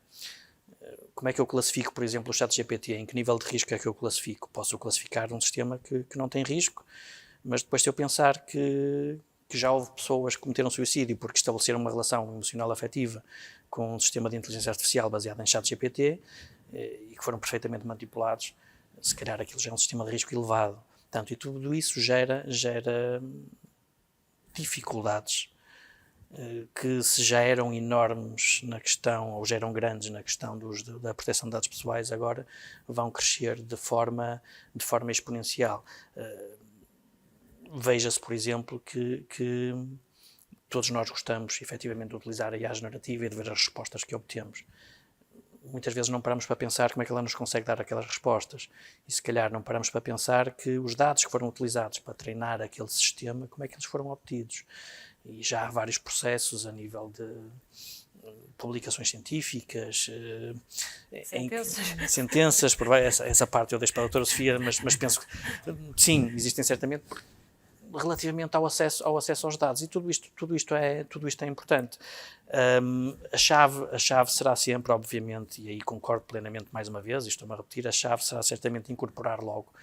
Como é que eu classifico, por exemplo, o ChatGPT? Em que nível de risco é que eu classifico? Posso classificar um sistema que não tem risco, mas depois se eu pensar que já houve pessoas que cometeram suicídio porque estabeleceram uma relação emocional afetiva com um sistema de inteligência artificial baseado em ChatGPT e que foram perfeitamente manipulados, se calhar aquilo já é um sistema de risco elevado. Portanto, e tudo isso gera dificuldades que se já eram enormes na questão, ou já eram grandes na questão da proteção de dados pessoais, agora vão crescer de forma exponencial. Veja-se, por exemplo, que todos nós gostamos efetivamente de utilizar a IA generativa e de ver as respostas que obtemos. Muitas vezes não paramos para pensar como é que ela nos consegue dar aquelas respostas e se calhar não paramos para pensar que os dados que foram utilizados para treinar aquele sistema, como é que eles foram obtidos. E já há vários processos a nível de publicações científicas, sentenças, essa parte eu deixo para a doutora Sofia, mas penso que sim, existem certamente relativamente ao acesso aos dados e tudo isto é importante. A chave será sempre, obviamente, e aí concordo plenamente mais uma vez, e estou-me a repetir, a chave será certamente incorporar logo,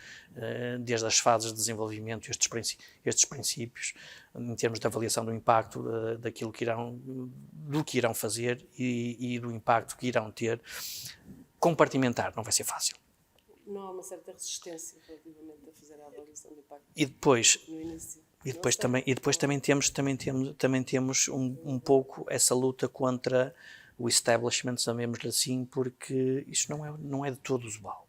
desde as fases de desenvolvimento, estes princípios, em termos de avaliação do impacto do que irão fazer e do impacto que irão ter, compartimentar não vai ser fácil. Não há uma certa resistência relativamente a fazer a avaliação de impacto E depois, no início. também temos um pouco essa luta contra o establishment, chamemos-lhe assim, porque isto não é de todo usual.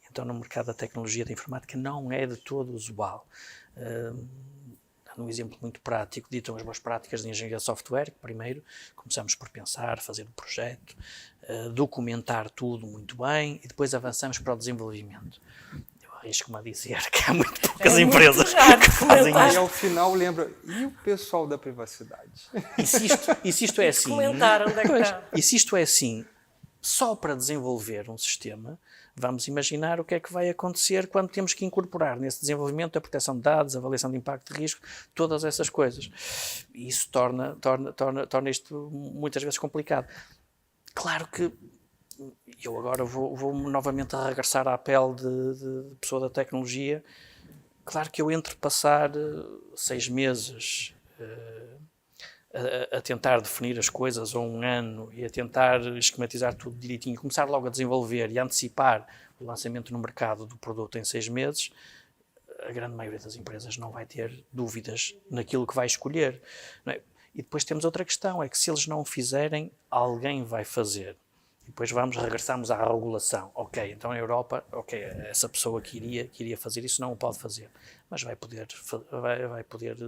Então, no mercado da tecnologia da informática, não é de todo usual. Dando um exemplo muito prático, ditam as boas práticas de engenharia de software, que primeiro começamos por pensar, fazer um projeto, documentar tudo muito bem e depois avançamos para o desenvolvimento. Eu arrisco-me a dizer que há muito poucas empresas que fazem Aí isso. ao final lembra, e o pessoal da privacidade? E se isto é assim, Comentar onde é que está. e se isto é assim, só para desenvolver um sistema, vamos imaginar o que é que vai acontecer quando temos que incorporar nesse desenvolvimento a proteção de dados, a avaliação de impacto de risco, todas essas coisas. E isso torna isto muitas vezes complicado. Claro que eu agora vou novamente regressar à pele de pessoa da tecnologia. Claro que eu entre passar 6 meses a tentar definir as coisas, ou 1 ano, e a tentar esquematizar tudo direitinho, começar logo a desenvolver e a antecipar o lançamento no mercado do produto em 6 meses, a grande maioria das empresas não vai ter dúvidas naquilo que vai escolher. Não é? E depois temos outra questão, é que se eles não o fizerem, alguém vai fazer. E depois regressamos à regulação. Ok, então a Europa, essa pessoa que iria fazer isso não o pode fazer, mas vai poder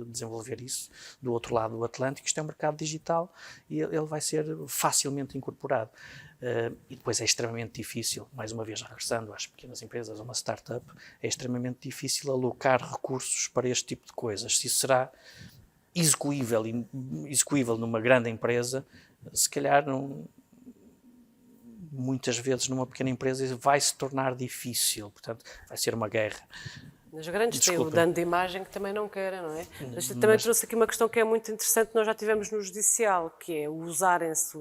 desenvolver isso do outro lado do Atlântico. Isto é um mercado digital e ele vai ser facilmente incorporado. E depois é extremamente difícil, mais uma vez regressando às pequenas empresas, a uma startup, é extremamente difícil alocar recursos para este tipo de coisas. Se isso será execuível numa grande empresa, se calhar muitas vezes numa pequena empresa vai se tornar difícil, portanto vai ser uma guerra. Os grandes têm o Desculpa. dano de imagem que também não querem, não é? Mas também trouxe aqui uma questão que é muito interessante, nós já tivemos no Judicial, que é usarem-se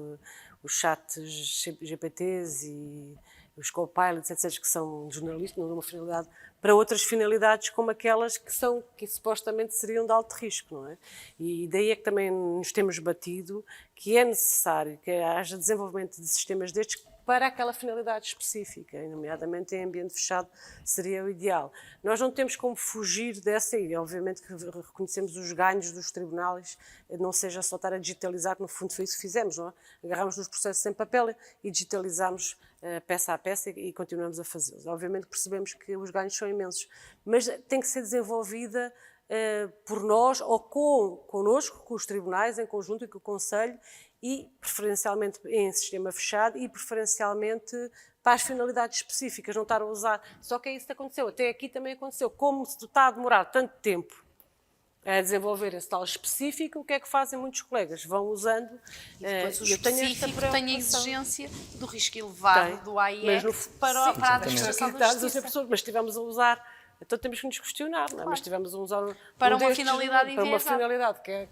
os chats GPTs e os copilots, etc., que são jornalistas, numa finalidade, para outras finalidades como aquelas que supostamente seriam de alto risco, não é? E daí é que também nos temos batido que é necessário que haja desenvolvimento de sistemas destes para aquela finalidade específica, e nomeadamente em ambiente fechado seria o ideal. Nós não temos como fugir dessa, e obviamente que reconhecemos os ganhos dos tribunais, não seja só estar a digitalizar, que no fundo foi isso que fizemos, não é? Agarramos nos processos em papel e digitalizamos peça a peça e continuamos a fazê-los. Obviamente percebemos que os ganhos são imensos, mas tem que ser desenvolvida por nós ou connosco, com os tribunais, em conjunto e com o Conselho, e preferencialmente em sistema fechado e preferencialmente para as finalidades específicas, não estar a usar. Só que é isso que aconteceu, até aqui também aconteceu. Como se está a demorar tanto tempo a desenvolver esse tal específico, o que é que fazem muitos colegas? Vão usando. E depois o eu tenho esta específico tem a preocupação. exigência do risco elevado do AIEC para a administração da justiça. Mas estivemos a usar, então temos que nos questionar, não é? Mas estivemos a usar Para um uma destes, finalidade para uma enviesada. finalidade que é.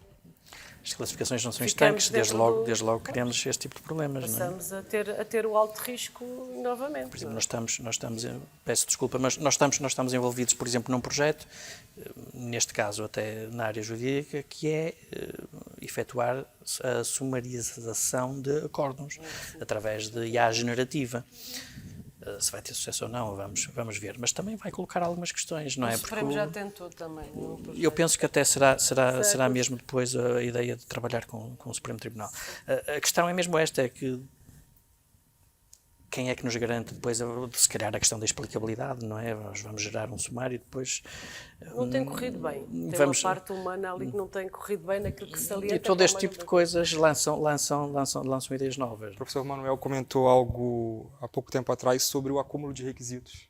As classificações não são Ficamos estanques, dentro desde logo criamos este tipo de problemas. Passamos a ter o alto risco novamente. Por exemplo, nós estamos, peço desculpa, mas nós estamos envolvidos, por exemplo, num projeto, neste caso até na área jurídica, que é efetuar a sumarização de acórdãos através de IA generativa. Se vai ter sucesso ou não, vamos ver. Mas também vai colocar algumas questões, não é? O Supremo já tentou também. Eu penso que até será mesmo depois a ideia de trabalhar com o Supremo Tribunal. A questão é mesmo esta, é que quem é que nos garante depois, se calhar, a questão da explicabilidade, não é? Nós vamos gerar um sumário e depois... Não tem corrido bem. Tem uma parte humana ali que não tem corrido bem naquilo que se salienta. E todo este tipo de coisas lançam ideias novas. O professor Manuel comentou algo há pouco tempo atrás sobre o acúmulo de requisitos.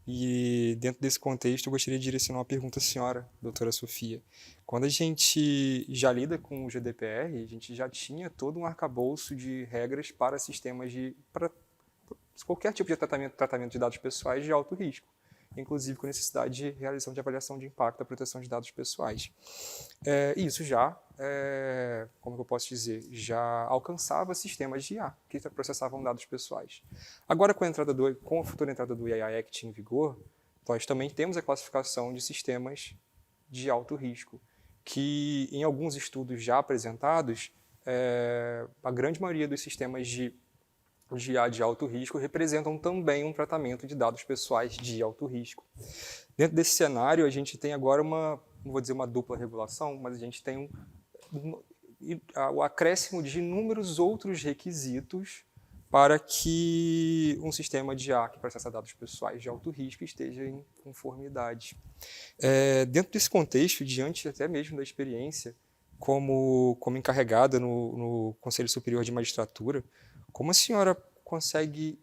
E dentro desse contexto eu gostaria de direcionar uma pergunta à senhora, doutora Sofia. Quando a gente já lida com o GDPR, a gente já tinha todo um arcabouço de regras para sistemas para qualquer tipo de tratamento de dados pessoais de alto risco, inclusive com necessidade de realização de avaliação de impacto da proteção de dados pessoais. Isso já, como eu posso dizer, já alcançava sistemas de IA que processavam dados pessoais. Agora, com a futura entrada do AI Act em vigor, nós também temos a classificação de sistemas de alto risco, que em alguns estudos já apresentados, a grande maioria dos sistemas de de IA de alto risco representam também um tratamento de dados pessoais de alto risco. Dentro desse cenário, a gente tem agora não vou dizer uma dupla regulação, mas a gente tem o acréscimo de inúmeros outros requisitos para que um sistema de IA que processa dados pessoais de alto risco esteja em conformidade. Dentro desse contexto, diante até mesmo da experiência como encarregada no Conselho Superior de Magistratura, como a senhora consegue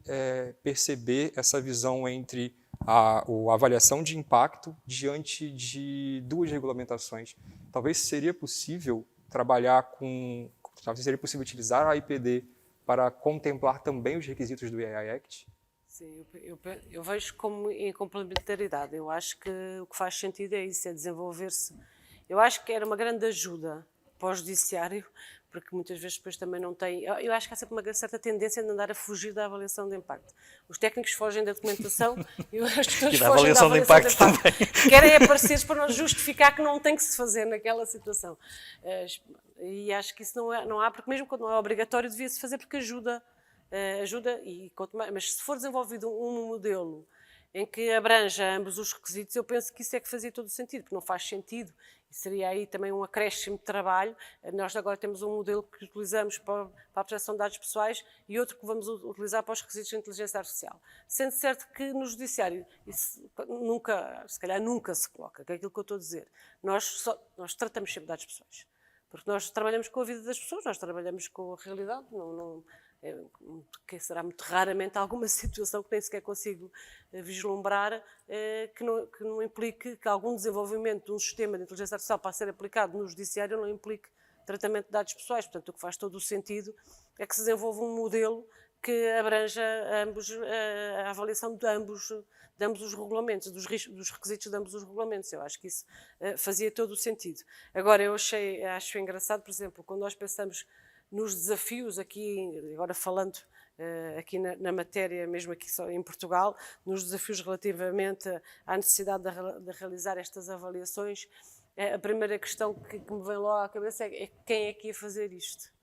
perceber essa visão entre a avaliação de impacto diante de duas regulamentações? Talvez seria possível talvez seria possível utilizar a AIPD para contemplar também os requisitos do AI Act? Sim, eu vejo como em complementaridade. Eu acho que o que faz sentido é isso, é desenvolver-se. Eu acho que era uma grande ajuda para o judiciário, porque muitas vezes depois também não tem... Eu acho que há sempre uma certa tendência de andar a fugir da avaliação de impacto. Os técnicos fogem da documentação e os gestores fogem da avaliação de impacto. Também. Querem aparecer para nos justificar que não tem que se fazer naquela situação. E acho que isso não há, porque mesmo quando não é obrigatório, devia-se fazer porque ajuda, mas se for desenvolvido um modelo em que abranja ambos os requisitos, eu penso que isso é que fazia todo o sentido, porque não faz sentido, e seria aí também um acréscimo de trabalho. Nós agora temos um modelo que utilizamos para a proteção de dados pessoais e outro que vamos utilizar para os requisitos de inteligência artificial. Sendo certo que no judiciário isso se calhar nunca se coloca, que é aquilo que eu estou a dizer. Nós tratamos sempre de dados pessoais. Porque nós trabalhamos com a vida das pessoas, nós trabalhamos com a realidade, que será muito raramente alguma situação que nem sequer consigo vislumbrar que não implique que algum desenvolvimento de um sistema de inteligência artificial para ser aplicado no judiciário não implique tratamento de dados pessoais. Portanto, o que faz todo o sentido é que se desenvolva um modelo que abranja a avaliação de ambos os regulamentos, dos requisitos de ambos os regulamentos. Eu acho que isso fazia todo o sentido. Agora, acho engraçado, por exemplo, quando nós pensamos nos desafios aqui, agora falando aqui na matéria, mesmo aqui só em Portugal, nos desafios relativamente à necessidade de realizar estas avaliações, a primeira questão que me vem logo à cabeça é quem é que ia fazer isto?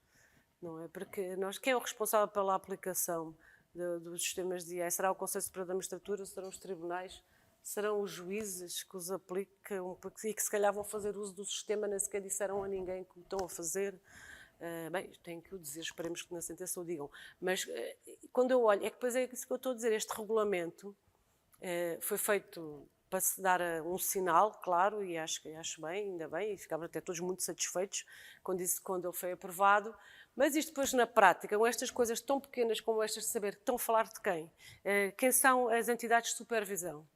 Não é? Porque quem é o responsável pela aplicação dos sistemas de IA? Será o Conselho Superior da Magistratura? Serão os tribunais? Serão os juízes que os aplicam e que se calhar vão fazer uso do sistema, nem sequer disseram a ninguém que o estão a fazer? Bem, tenho que o dizer, esperemos que na sentença o digam. Mas quando eu olho, é que depois é isso que eu estou a dizer, este regulamento foi feito para se dar um sinal, claro, e acho bem, ainda bem, e ficávamos até todos muito satisfeitos quando ele foi aprovado. Mas isto depois na prática, com estas coisas tão pequenas como estas de saber que estão a falar de quem? Quem são as entidades de supervisão?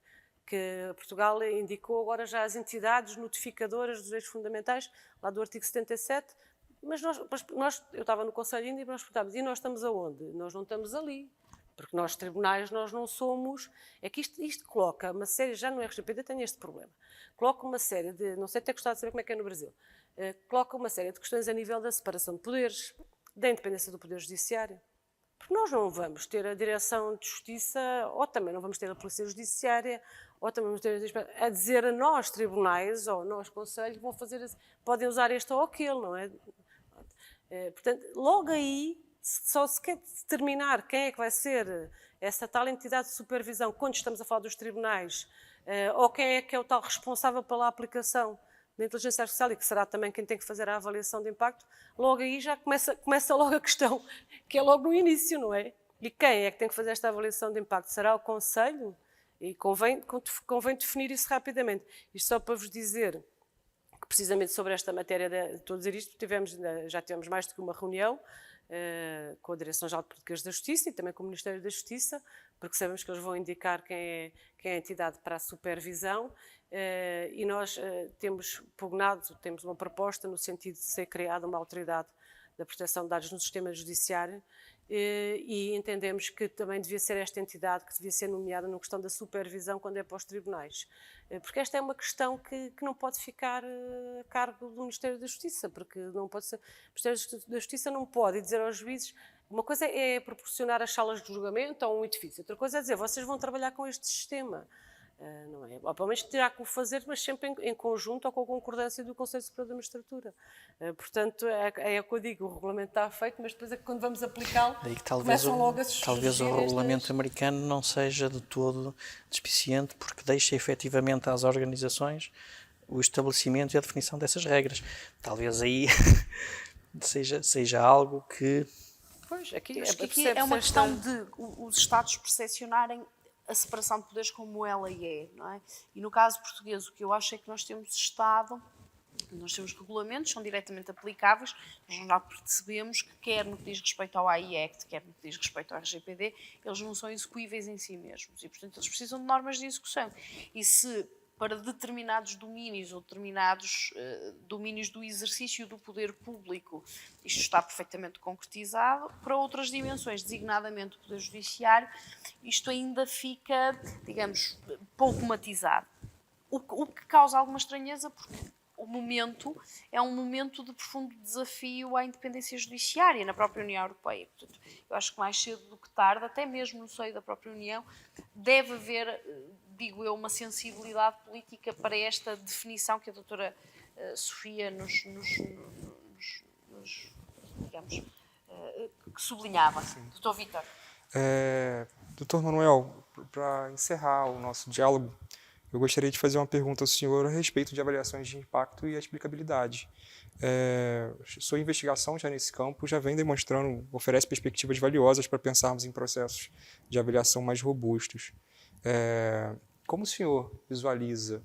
Que Portugal indicou agora já as entidades notificadoras dos direitos fundamentais, lá do artigo 77, mas eu estava no Conselho ainda e nós perguntámos, e nós estamos aonde? Nós não estamos ali, porque nós tribunais, nós não somos... É que isto coloca uma série, já no RGPD tem este problema, coloca uma série de, não sei até gostava de saber como é que é no Brasil, coloca uma série de questões a nível da separação de poderes, da independência do Poder Judiciário, porque nós não vamos ter a Direção de Justiça, ou também não vamos ter a Polícia Judiciária, ou também vamos ter a dizer a nós tribunais, ou nós conselhos, podem usar este ou aquele, não é? Portanto, logo aí, só se quer determinar quem é que vai ser essa tal entidade de supervisão, quando estamos a falar dos tribunais, ou quem é o tal responsável pela aplicação da inteligência artificial e que será também quem tem que fazer a avaliação de impacto, logo aí já começa logo a questão, que é logo no início, não é? E quem é que tem que fazer esta avaliação de impacto? Será o Conselho? E convém definir isso rapidamente. Isto só para vos dizer que precisamente sobre esta matéria, estou a dizer isto, já tivemos mais do que uma reunião com a Direção-Geral de Políticas da Justiça e também com o Ministério da Justiça, porque sabemos que eles vão indicar quem é a entidade para a supervisão, e nós temos uma proposta no sentido de ser criada uma autoridade da proteção de dados no sistema judiciário, e entendemos que também devia ser esta entidade que devia ser nomeada na questão da supervisão quando é para os tribunais. Porque esta é uma questão que não pode ficar a cargo do Ministério da Justiça, porque não pode ser, o Ministério da Justiça não pode dizer aos juízes, uma coisa é proporcionar as salas de julgamento a um edifício, outra coisa é dizer, vocês vão trabalhar com este sistema. Não é? Ou pelo menos terá que o fazer, mas sempre em conjunto ou com a concordância do Conselho Superior da Magistratura. Portanto, é o que eu digo, o regulamento está feito, mas depois é que quando vamos aplicá-lo, Daí que talvez começam logo a surgir talvez o estas- regulamento americano não seja de todo despiciente, porque deixa efetivamente às organizações o estabelecimento e a definição dessas regras. Talvez aí seja algo que... Pois, aqui, Acho que aqui percebe-se é uma esta- questão de os Estados percepcionarem a separação de poderes como ela é, não é? E no caso português, o que eu acho é que nós temos Estado, nós temos regulamentos, são diretamente aplicáveis, nós já percebemos que quer no que diz respeito ao AI Act, quer no que diz respeito ao RGPD, eles não são execuíveis em si mesmos e, portanto, eles precisam de normas de execução. E se para determinados domínios ou determinados domínios do exercício do poder público isto está perfeitamente concretizado, para outras dimensões, designadamente o Poder Judiciário, isto ainda fica, digamos, pouco matizado. O que causa alguma estranheza, porque o momento é um momento de profundo desafio à independência judiciária na própria União Europeia. Portanto, eu acho que mais cedo do que tarde, até mesmo no seio da própria União, deve haver, digo eu, uma sensibilidade política para esta definição que a doutora Sofia nos digamos, que sublinhava. Doutor Vítor. Doutor Manuel, para encerrar o nosso diálogo, eu gostaria de fazer uma pergunta ao senhor a respeito de avaliações de impacto e a explicabilidade. Sua investigação já nesse campo já vem demonstrando, oferece perspectivas valiosas para pensarmos em processos de avaliação mais robustos. Como o senhor visualiza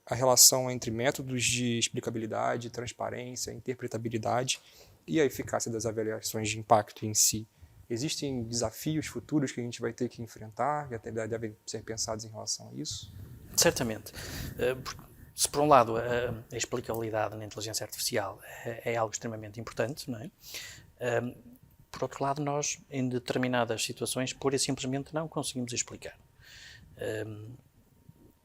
a relação entre métodos de explicabilidade, transparência, interpretabilidade e a eficácia das avaliações de impacto em si? Existem desafios futuros que a gente vai ter que enfrentar e até devem ser pensados em relação a isso? Certamente. Se por um lado a explicabilidade na inteligência artificial é algo extremamente importante, não é? Por outro lado, nós em determinadas situações pura e simplesmente não conseguimos explicar.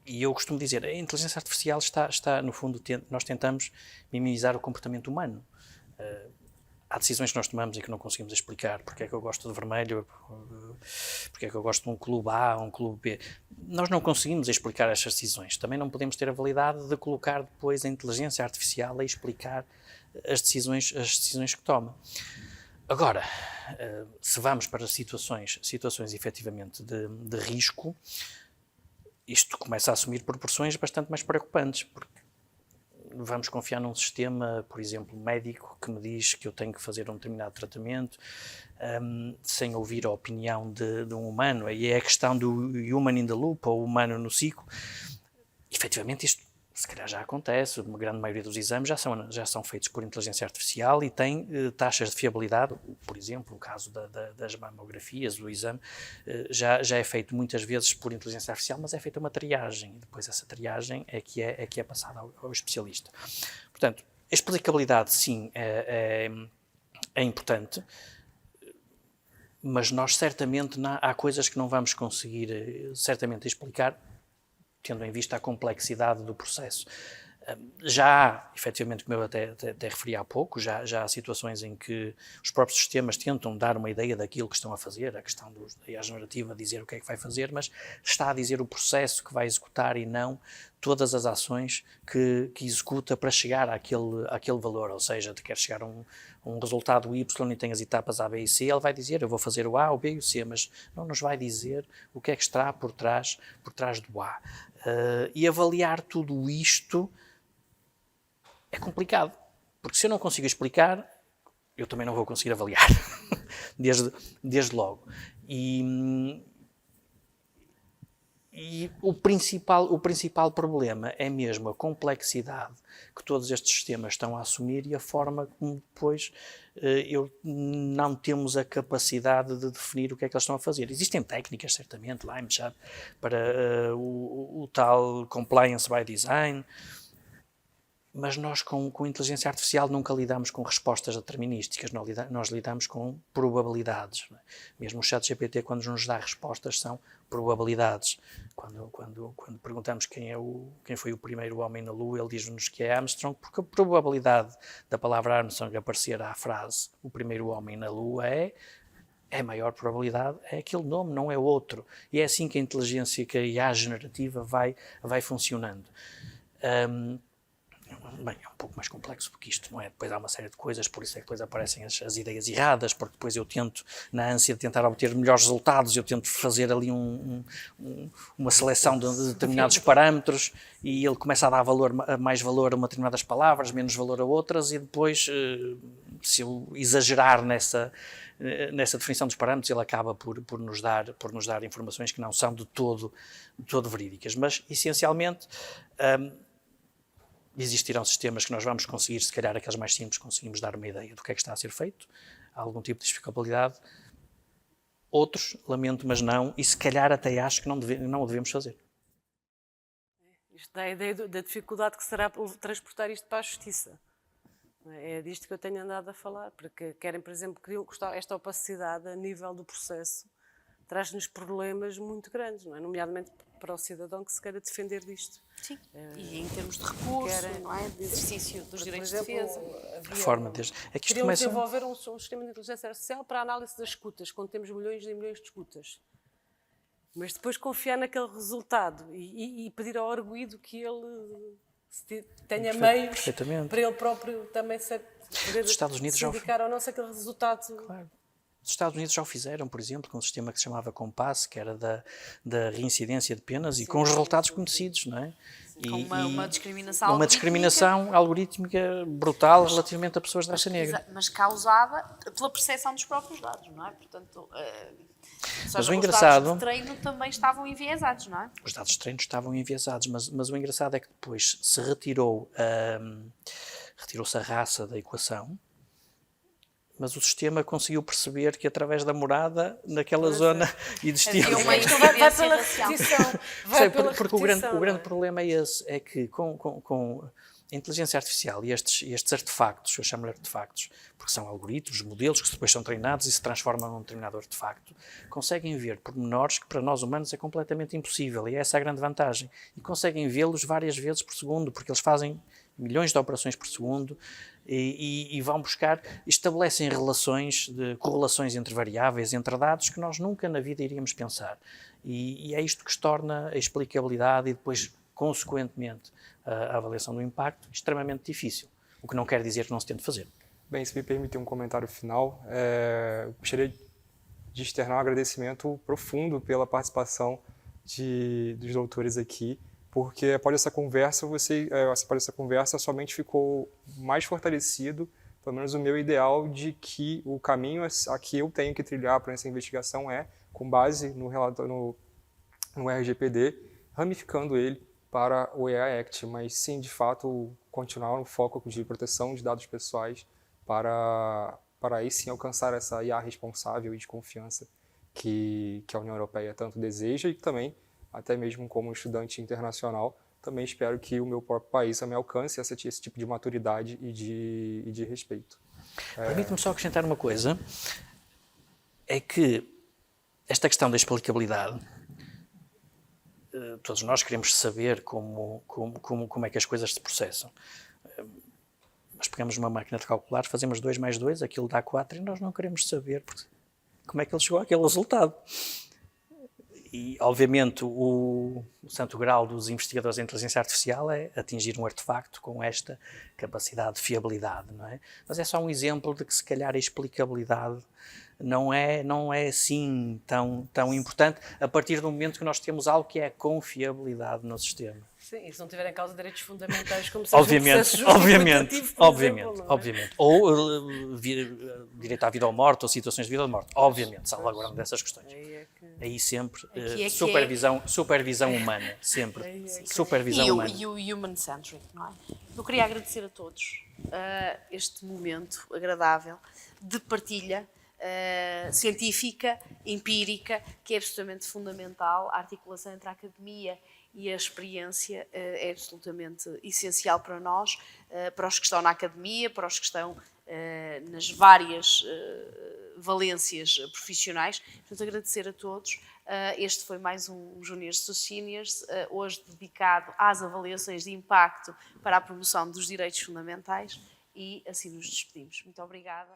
E eu costumo dizer, a inteligência artificial está no fundo, nós tentamos minimizar o comportamento humano. Há decisões que nós tomamos e que não conseguimos explicar. Porque é que eu gosto de vermelho, porque é que eu gosto de um clube A, um clube B. Nós não conseguimos explicar estas decisões. Também não podemos ter a validade de colocar depois a inteligência artificial a explicar as decisões que toma. Agora, se vamos para situações efetivamente de risco, isto começa a assumir proporções bastante mais preocupantes, porque vamos confiar num sistema, por exemplo, médico, que me diz que eu tenho que fazer um determinado tratamento, sem ouvir a opinião de um humano. Aí é a questão do human in the loop, ou humano no ciclo. Efetivamente, isto se calhar já acontece, uma grande maioria dos exames já são feitos por inteligência artificial e têm taxas de fiabilidade, por exemplo, no caso das mamografias, do exame, já é feito muitas vezes por inteligência artificial, mas é feita uma triagem, e depois essa triagem é que é passada ao especialista. Portanto, a explicabilidade, sim, é importante, mas nós certamente há coisas que não vamos conseguir certamente explicar, tendo em vista a complexidade do processo. Já há, efetivamente, como eu até referi há pouco, já há situações em que os próprios sistemas tentam dar uma ideia daquilo que estão a fazer, a questão da IA generativa dizer o que é que vai fazer, mas está a dizer o processo que vai executar e não todas as ações que executa para chegar àquele valor, ou seja, de quer chegar a um resultado Y e tem as etapas A, B e C, ele vai dizer, eu vou fazer o A, o B e o C, mas não nos vai dizer o que é que está por trás do A. E avaliar tudo isto é complicado, porque se eu não consigo explicar, eu também não vou conseguir avaliar, desde logo. E o principal problema é mesmo a complexidade que todos estes sistemas estão a assumir e a forma como depois não temos a capacidade de definir o que é que eles estão a fazer. Existem técnicas, certamente, lá para o tal compliance by design, mas nós com inteligência artificial nunca lidamos com respostas determinísticas, nós lidamos com probabilidades. Não é? Mesmo o ChatGPT, quando nos dá respostas, são probabilidades. Quando perguntamos quem foi o primeiro homem na Lua, ele diz-nos que é Armstrong, porque a probabilidade da palavra Armstrong aparecer à frase o primeiro homem na Lua é é maior probabilidade, é aquele nome, não é outro. E é assim que a inteligência, que a IA generativa vai funcionando. Bem, é um pouco mais complexo porque isto, não é? Depois há uma série de coisas, por isso é que depois aparecem as ideias erradas, porque depois eu tento, na ânsia de tentar obter melhores resultados, eu tento fazer ali uma seleção de determinados parâmetros e ele começa a dar mais valor a determinadas palavras, menos valor a outras, e depois, se eu exagerar nessa definição dos parâmetros, ele acaba por nos dar informações que não são de todo verídicas. Mas, essencialmente, existirão sistemas que nós vamos conseguir, se calhar aqueles mais simples, conseguimos dar uma ideia do que é que está a ser feito, há algum tipo de explicabilidade. Outros, lamento, mas não, e se calhar até acho que não o devemos fazer. Isto dá a ideia da dificuldade que será transportar isto para a justiça. É disto que eu tenho andado a falar, porque querem, por exemplo, esta opacidade a nível do processo traz-nos problemas muito grandes, não é? Nomeadamente para o cidadão que se queira defender disto. Sim, e em termos de recurso, não é? De exercício dos direitos de defesa. A forma de... É que isto queríamos começa... desenvolver um sistema de inteligência artificial para a análise das escutas, quando temos milhões e milhões de escutas. Mas depois confiar naquele resultado e pedir ao arguido que ele tenha meios para ele próprio também poder Os Estados Unidos se indicar ou não se aquele resultado... Claro. Os Estados Unidos já o fizeram, por exemplo, com um sistema que se chamava Compass, que era da reincidência de penas, e com os resultados conhecidos, não é? Com uma discriminação uma discriminação algorítmica brutal relativamente a pessoas de raça negra. Mas causada pela percepção dos próprios dados, não é? Portanto, mas o engraçado... Os dados de treino também estavam enviesados, não é? Os dados de treino estavam enviesados, mas o engraçado é que depois se retirou-se a raça da equação, mas o sistema conseguiu perceber que através da morada naquela zona existia uma vai pela repetição. Porque o grande problema é esse, é que com a inteligência artificial e estes artefactos, eu chamo-lhe artefactos, porque são algoritmos, modelos que depois são treinados e se transformam num determinado artefacto, conseguem ver pormenores que para nós humanos é completamente impossível, e é essa a grande vantagem. E conseguem vê-los várias vezes por segundo, porque eles fazem milhões de operações por segundo e vão buscar, estabelecem correlações entre variáveis, entre dados que nós nunca na vida iríamos pensar. E é isto que se torna a explicabilidade e depois, consequentemente, a avaliação do impacto extremamente difícil, o que não quer dizer que não se tente fazer. Bem, se me permitir um comentário final, gostaria de externar um agradecimento profundo pela participação dos doutores aqui, porque após essa conversa somente ficou mais fortalecido, pelo menos o meu ideal, de que o caminho a que eu tenho que trilhar para essa investigação é, com base no RGPD, ramificando ele para o AI Act, mas sim, de fato, continuar no foco de proteção de dados pessoais para aí sim alcançar essa IA responsável e de confiança que a União Europeia tanto deseja, e também, até mesmo como estudante internacional, também espero que o meu próprio país também alcance esse tipo de maturidade e de respeito. Permite-me só acrescentar uma coisa, é que esta questão da explicabilidade, todos nós queremos saber como é que as coisas se processam. Nós pegamos uma máquina de calcular, fazemos 2 mais 2, aquilo dá 4, e nós não queremos saber como é que ele chegou àquele resultado. E, obviamente, o santo grau dos investigadores em inteligência artificial é atingir um artefacto com esta capacidade de fiabilidade, não é? Mas é só um exemplo de que, se calhar, a explicabilidade não é assim tão importante a partir do momento que nós temos algo que é a confiabilidade no sistema. Sim, e se não tiver em causa direitos fundamentais, como se obviamente. Ou direito à vida ou morte, ou situações de vida ou morte. Obviamente, salvaguardando dessas questões. Aí sempre, supervisão humana, sempre. Supervisão humana. E o human-centric, não é? Eu queria agradecer a todos este momento agradável de partilha científica, empírica, que é absolutamente fundamental. A articulação entre a academia e a experiência é absolutamente essencial para nós, para os que estão na academia, para os que estão nas várias valências profissionais. Portanto, agradecer a todos. Este foi mais um Juniors to Seniors, hoje dedicado às avaliações de impacto para a promoção dos direitos fundamentais, e assim nos despedimos. Muito obrigada.